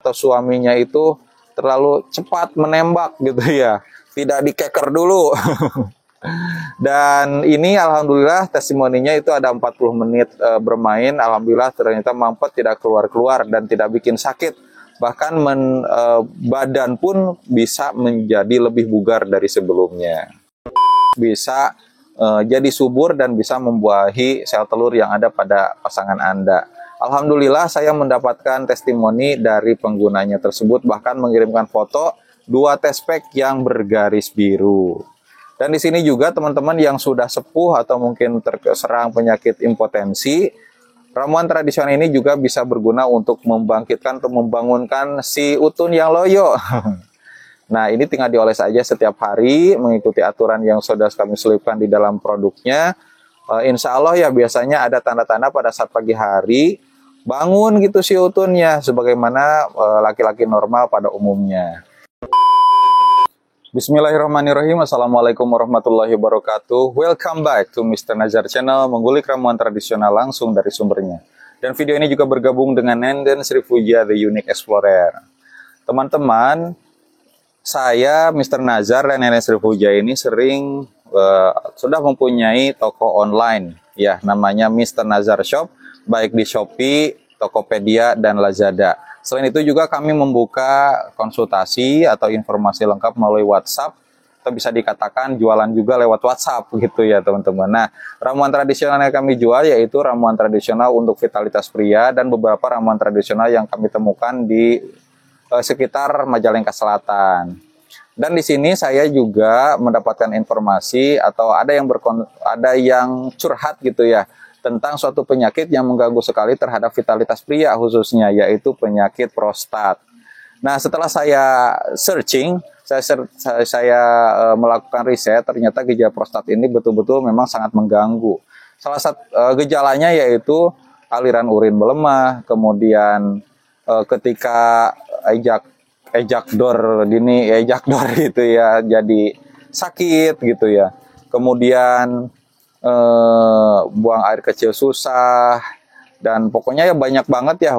atau suaminya itu terlalu cepat menembak gitu ya, tidak dikeker dulu. Dan ini alhamdulillah testimoninya itu ada 40 menit bermain, alhamdulillah ternyata mampet, tidak keluar-keluar dan tidak bikin sakit. Bahkan badan pun bisa menjadi lebih bugar dari sebelumnya. Bisa jadi subur dan bisa membuahi sel telur yang ada pada pasangan Anda. Alhamdulillah saya mendapatkan testimoni dari penggunanya tersebut, bahkan mengirimkan foto 2 test pack yang bergaris biru. Dan di sini juga teman-teman yang sudah sepuh atau mungkin terserang penyakit impotensi, ramuan tradisional ini juga bisa berguna untuk membangkitkan atau membangunkan si utun yang loyo. Nah, ini tinggal dioles aja setiap hari, mengikuti aturan yang sudah kami selipkan di dalam produknya. Insya Allah ya biasanya ada tanda-tanda pada saat pagi hari, bangun gitu si utunnya, sebagaimana laki-laki normal pada umumnya. Bismillahirrahmanirrahim. Assalamualaikum warahmatullahi wabarakatuh. Welcome back to Mr. Nazar Channel, mengulik ramuan tradisional langsung dari sumbernya. Dan video ini juga bergabung dengan Nenden Sri Puja, The Unique Explorer. Teman-teman, saya Mr. Nazar dan Nenden Sri Puja ini sering sudah mempunyai toko online, ya, namanya Mr. Nazar Shop, baik di Shopee, Tokopedia, dan Lazada. Selain itu juga kami membuka konsultasi atau informasi lengkap melalui WhatsApp, atau bisa dikatakan jualan juga lewat WhatsApp gitu ya teman-teman. Nah, ramuan tradisional yang kami jual yaitu ramuan tradisional untuk vitalitas pria dan beberapa ramuan tradisional yang kami temukan di sekitar Majalengka Selatan. Dan di sini saya juga mendapatkan informasi atau ada yang curhat gitu ya, tentang suatu penyakit yang mengganggu sekali terhadap vitalitas pria khususnya, yaitu penyakit prostat. Nah, setelah saya searching, saya melakukan riset, ternyata gejala prostat ini betul-betul memang sangat mengganggu. Salah satu gejalanya yaitu aliran urin melemah, kemudian ketika ejakdor gitu ya, jadi sakit gitu ya. Kemudian buang air kecil susah, dan pokoknya ya banyak banget ya,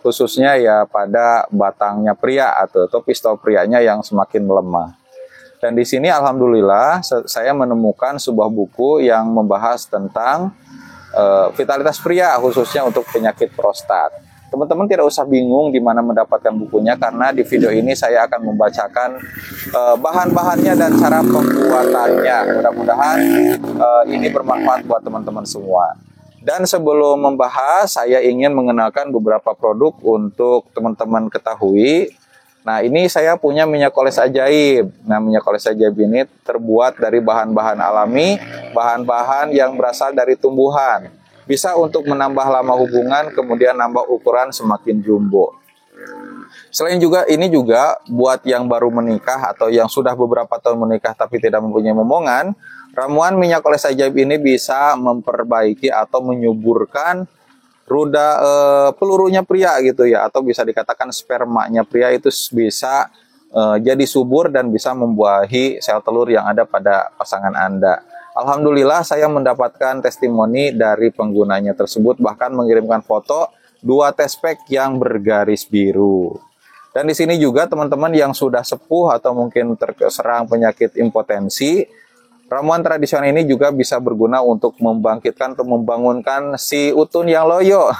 khususnya ya pada batangnya pria atau pistol prianya yang semakin melemah. Dan di sini alhamdulillah saya menemukan sebuah buku yang membahas tentang vitalitas pria khususnya untuk penyakit prostat. Teman-teman tidak usah bingung di mana mendapatkan bukunya, karena di video ini saya akan membacakan bahan-bahannya dan cara pembuatannya. Mudah-mudahan ini bermanfaat buat teman-teman semua. Dan sebelum membahas, saya ingin mengenalkan beberapa produk untuk teman-teman ketahui. Nah, ini saya punya minyak oles ajaib. Nah, minyak oles ajaib ini terbuat dari bahan-bahan alami, bahan-bahan yang berasal dari tumbuhan. Bisa untuk menambah lama hubungan, kemudian nambah ukuran semakin jumbo. Selain juga ini juga buat yang baru menikah atau yang sudah beberapa tahun menikah tapi tidak mempunyai momongan, ramuan minyak oles ajaib ini bisa memperbaiki atau menyuburkan pelurunya pria gitu ya, atau bisa dikatakan spermanya pria itu bisa jadi subur dan bisa membuahi sel telur yang ada pada pasangan Anda. Alhamdulillah saya mendapatkan testimoni dari penggunanya tersebut, bahkan mengirimkan foto 2 test pack yang bergaris biru. Dan di sini juga teman-teman yang sudah sepuh atau mungkin terserang penyakit impotensi, ramuan tradisional ini juga bisa berguna untuk membangkitkan atau membangunkan si utun yang loyo.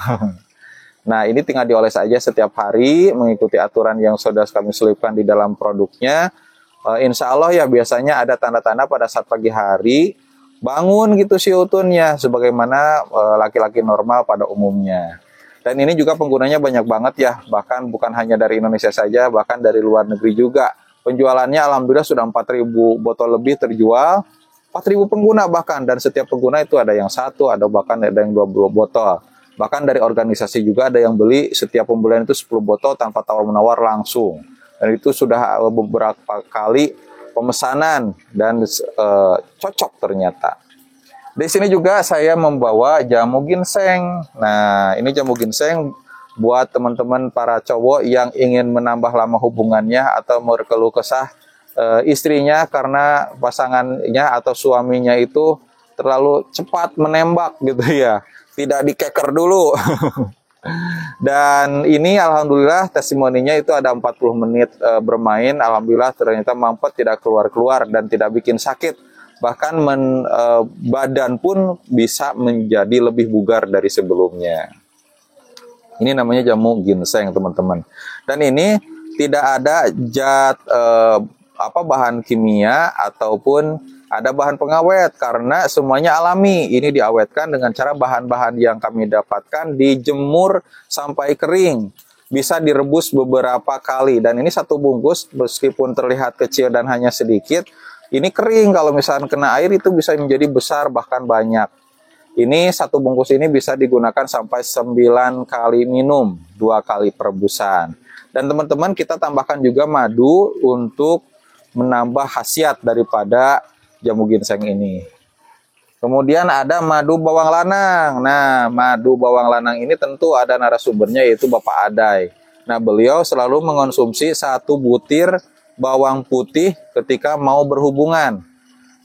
Nah, ini tinggal dioles aja setiap hari, mengikuti aturan yang sudah kami selipkan di dalam produknya. Insya Allah ya biasanya ada tanda-tanda pada saat pagi hari, bangun gitu si utunnya, sebagaimana laki-laki normal pada umumnya. Dan ini juga penggunanya banyak banget ya, bahkan bukan hanya dari Indonesia saja, bahkan dari luar negeri juga. Penjualannya alhamdulillah sudah 4.000 botol lebih terjual, 4.000 pengguna bahkan, dan setiap pengguna itu ada yang 1, ada bahkan ada yang 20 botol. Bahkan dari organisasi juga ada yang beli setiap pembelian itu 10 botol tanpa tawar-menawar langsung. Dan itu sudah beberapa kali pemesanan dan cocok ternyata. Di sini juga saya membawa jamu ginseng. Nah, ini jamu ginseng buat teman-teman para cowok yang ingin menambah lama hubungannya atau berkeluh kesah istrinya karena pasangannya atau suaminya itu terlalu cepat menembak gitu ya. Tidak dikeker dulu. Dan ini alhamdulillah testimoninya itu ada 40 menit bermain. Alhamdulillah ternyata mampet, tidak keluar-keluar dan tidak bikin sakit. Bahkan badan pun bisa menjadi lebih bugar dari sebelumnya. Ini namanya jamu ginseng, teman-teman. Dan ini tidak ada bahan kimia ataupun ada bahan pengawet karena semuanya alami. Ini diawetkan dengan cara bahan-bahan yang kami dapatkan dijemur sampai kering. Bisa direbus beberapa kali dan ini satu bungkus meskipun terlihat kecil dan hanya sedikit, ini kering. Kalau misalkan kena air itu bisa menjadi besar bahkan banyak. Ini satu bungkus ini bisa digunakan sampai 9 kali minum, 2 kali perebusan. Dan teman-teman kita tambahkan juga madu untuk menambah khasiat daripada jamu ginseng ini. Kemudian ada madu bawang lanang. Nah, madu bawang lanang ini tentu ada narasumbernya yaitu Bapak Adai. Nah, beliau selalu mengonsumsi 1 butir bawang putih ketika mau berhubungan.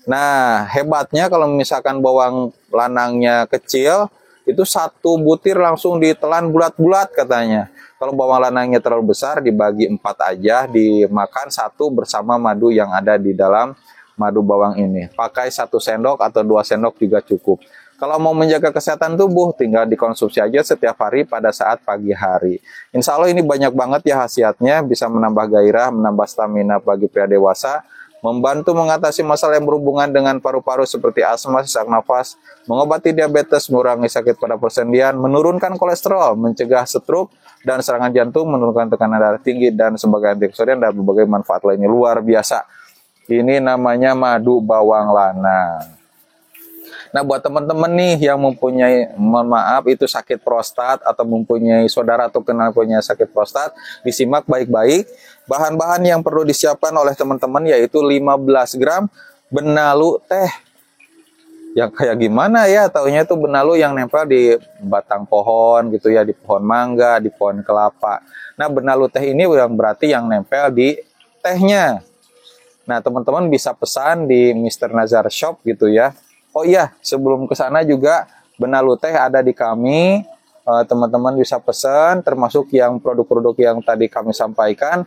Nah, hebatnya kalau misalkan bawang lanangnya kecil, itu 1 butir langsung ditelan bulat-bulat katanya. Kalau bawang lanangnya terlalu besar, dibagi 4 aja, dimakan 1 bersama madu yang ada di dalam madu bawang ini. Pakai 1 sendok atau 2 sendok juga cukup. Kalau mau menjaga kesehatan tubuh, tinggal dikonsumsi aja setiap hari pada saat pagi hari. Insya Allah ini banyak banget ya khasiatnya, bisa menambah gairah, menambah stamina bagi pria dewasa, membantu mengatasi masalah yang berhubungan dengan paru-paru seperti asma, sesak nafas, mengobati diabetes, mengurangi sakit pada persendian, menurunkan kolesterol, mencegah stroke dan serangan jantung, menurunkan tekanan darah tinggi, dan sebagai antioksidan dan berbagai manfaat lainnya. Luar biasa. Ini namanya madu bawang lanang. Nah, buat teman-teman nih yang mempunyai, mohon maaf, itu sakit prostat atau mempunyai saudara atau kenal punya sakit prostat, disimak baik-baik. Bahan-bahan yang perlu disiapkan oleh teman-teman yaitu 15 gram benalu teh. Yang kayak gimana ya? Taunya itu benalu yang nempel di batang pohon gitu ya, di pohon mangga, di pohon kelapa. Nah, benalu teh ini yang berarti yang nempel di tehnya. Nah, teman-teman bisa pesan di Mr. Nazar Shop gitu ya. Oh iya, sebelum ke sana juga benalu teh ada di kami. Teman-teman bisa pesan, termasuk yang produk-produk yang tadi kami sampaikan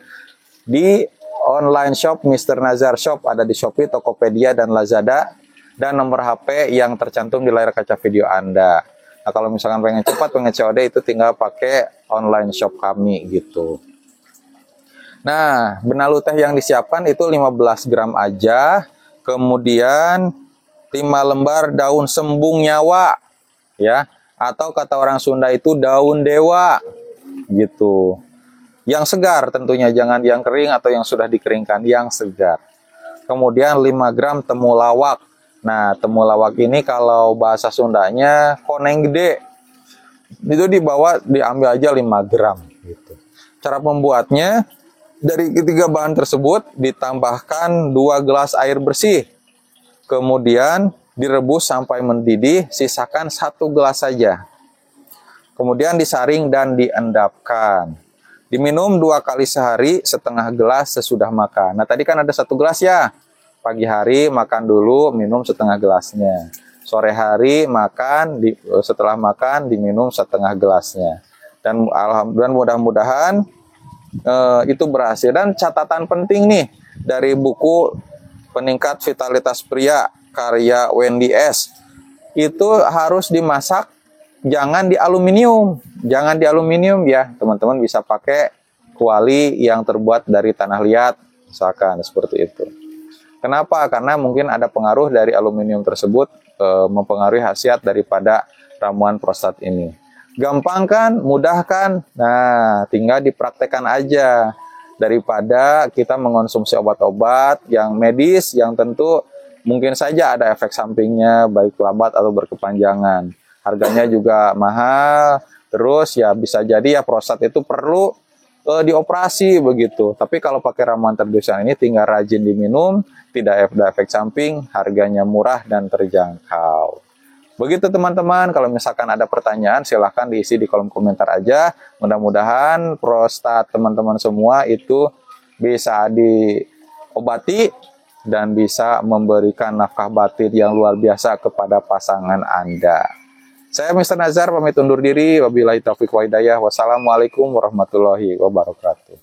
di online shop Mr. Nazar Shop, ada di Shopee, Tokopedia, dan Lazada. Dan nomor HP yang tercantum di layar kaca video Anda. Nah, kalau misalkan pengen cepat, pengen COD, itu tinggal pakai online shop kami gitu. Nah, benalu teh yang disiapkan itu 15 gram aja. Kemudian 5 lembar daun sembung nyawa ya, atau kata orang Sunda itu daun dewa gitu. Yang segar tentunya, jangan yang kering atau yang sudah dikeringkan, yang segar. Kemudian 5 gram temulawak. Nah, temulawak ini kalau bahasa Sundanya koneng gede. Itu diambil aja 5 gram gitu. Cara pembuatnya, dari ketiga bahan tersebut ditambahkan 2 gelas air bersih. Kemudian direbus sampai mendidih, sisakan 1 gelas saja. Kemudian disaring dan diendapkan. Diminum 2 kali sehari, setengah gelas sesudah makan. Nah, tadi kan ada 1 gelas ya. Pagi hari makan dulu, minum setengah gelasnya. Sore hari makan, setelah makan diminum setengah gelasnya. Dan alhamdulillah mudah-mudahan itu berhasil. Dan catatan penting nih dari buku Peningkat Vitalitas Pria karya Wendy S, itu harus dimasak, jangan di aluminium. Jangan di aluminium ya, teman-teman bisa pakai kuali yang terbuat dari tanah liat, misalkan seperti itu. Kenapa? Karena mungkin ada pengaruh dari aluminium tersebut mempengaruhi khasiat daripada ramuan prostat ini. Gampang kan? Mudah kan? Nah, tinggal dipraktekkan aja. Daripada kita mengonsumsi obat-obat yang medis yang tentu mungkin saja ada efek sampingnya, baik lambat atau berkepanjangan. Harganya juga mahal, terus ya bisa jadi ya prostat itu perlu dioperasi begitu. Tapi kalau pakai ramuan tradisional ini tinggal rajin diminum, tidak ada efek samping, harganya murah dan terjangkau. Begitu teman-teman, kalau misalkan ada pertanyaan silahkan diisi di kolom komentar aja. Mudah-mudahan prostat teman-teman semua itu bisa diobati dan bisa memberikan nafkah batin yang luar biasa kepada pasangan Anda. Saya Mr. Nazar pamit undur diri. Wabillahi taufiq wa hidayah. Wassalamualaikum warahmatullahi wabarakatuh.